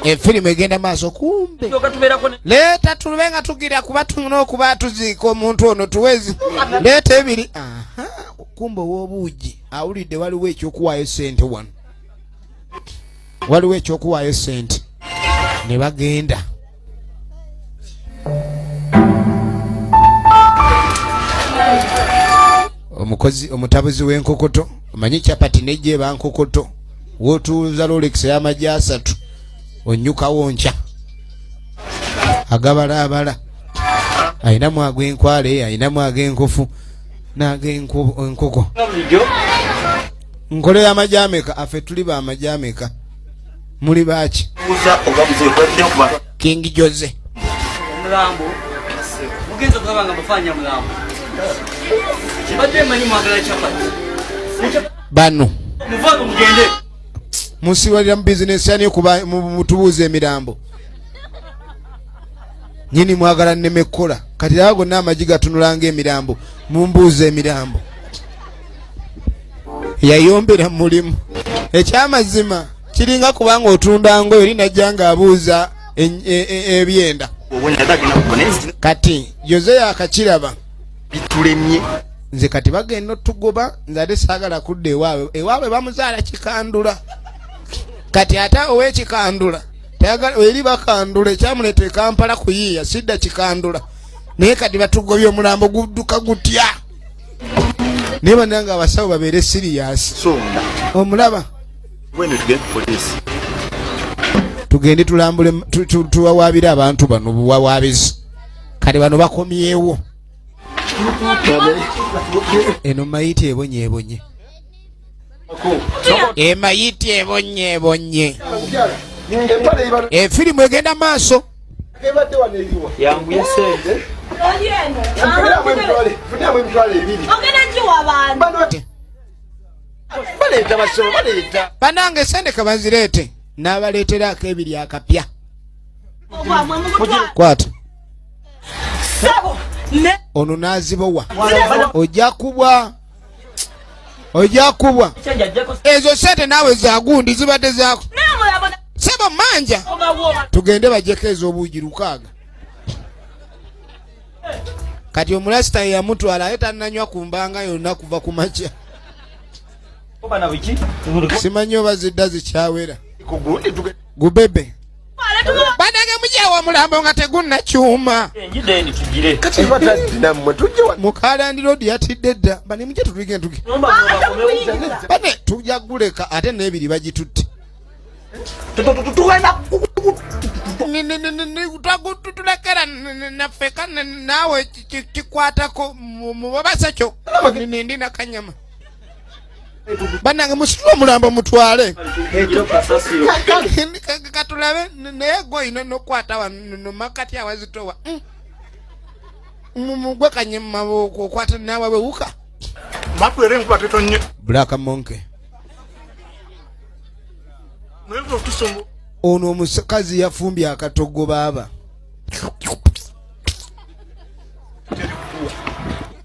Efirimu egenda maaso kumbe. Leeta tubenga tugira kuba tuno kuba tuziika omuntu ono tuwezi. Leeta ebiri. Aha. Kumbe w'obuugi awulidde waliwo ekyokuwaayo ssente wano. Waliwo ekyokuwaayo ssente. Ne bagenda. Omutabuzi w'enkokoto omanyi kyapati nejje bankokoto wootuuza Rolex y'amagye 3 onnyuka wonca agabalaabala ayinamu ag'enkwale ayinamu ag'enkofu n'ag'enkoko nkole y'amagye ameka affe tuli ba amagye ameka muli baaki King Jose omulambo mugenzo kabanga mufanya mulambo kibadde manyi mwagala chapati bano muvanga mugende musiwalira mu business yani kuba mutubuuza emirambo nyini mwagala nnemekola kati ago n'amagi gatunulanga emirambo mumbuuza emirambo yayombera mulimu ekyamazima kiringa kubanga otunda ngoyo linajjanga abuuza ebyenda kati Jose yakakiraba bitulemye nze kati bagenda tugoba nze ate saagala kudda ewaabwe bamuzaala kikandula kati ate ow'ekikandula tayagala eri bakandula ekyamuleeta e Kampala kuyiiya sidda kikandula naye kati batugobye omulambo gudduka gutya naye bananga abasawo babeere siriyasi omulaba tugende tulambule tuwawaabire abantu bano buwawaabizi kati bano bakomyewo eno mayiti ebonye emayiti ebonye efirimu egenda maaso banange sendeka bazireete n'abaleeterako ebiri akapya kwata ono n'azibowa ojja kubwa ezo sente naawe zagundi zibadde zaako sebo manja tugende bajjeko ez'obuugi 6 kati omulasita yeyamutwala aye tannanywa ku mbanga yonna kuva ku makya simanyi oba zidda zikyawera gubebe banage mujewa omulambo nga tegunnakyuma mukalandi road yatidde dda bane muje tutwige bane tujja guleka ate n'ebiri bagitutte tulekera naffeka naawe kikwatako mubabasa kyo nindi nakanyama banange musitula omulambo mutwale katulabe naye goyina nokwata wano makati awazitowa mugwe kanyema okwata nawe wewuka Black Monkey ono omukazi yafumbye akatogo baaba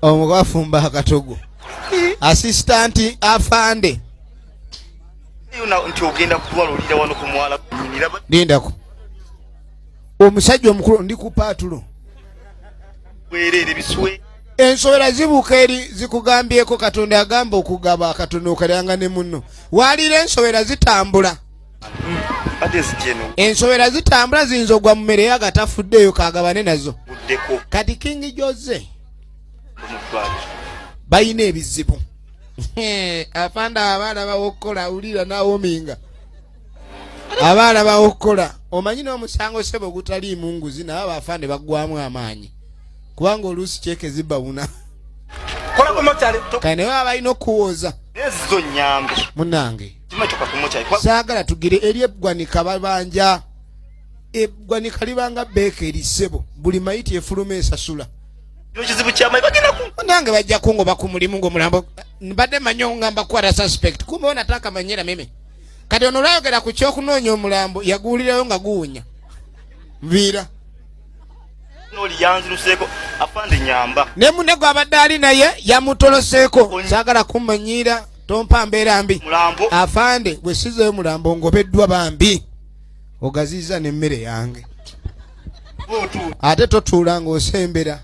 omugafumba akatogo assistant afande lindako omusajja omukulu ndi ku paatulo ensobera zibuuka eri zikugambyeko Katonda agamba okugaba akatono okalyanga ne munno waliira ensobera zitambula ensobera zitambula ziyinza ogwa mu mmere yagatafuddeyo kagabane nazo kati King Jose bayina ebizibu afanda abaana bawokola awulira nawominga abaana bawokola omanyi n'omusango sebo gutaliimu nguzi naye abafande baggwamu amaanyi kubanga oluusi kyeke zibawuna kale naye abalina okuwooza munange saagala tugire eri eggwanika babanja eggwanika libanga beeka erisebo buli mayiti efuluma esasula nange bajja kungoba ku mulimu ng'omulambo mbadde manyo ngamba kwata suspect kumbe onataka manyera meme kati ono lwayogera ku kyokunoonya omulambo yaguwulirayo nga guwunya nviira ne munne gw'abadde ali naye yamutoloseeko saagala kumanyiira tompa mbeera mbi afande bwe sizeyo mulambo ngobeddwa bambi ogaziza n'emmere yange ate totuula ng'osembera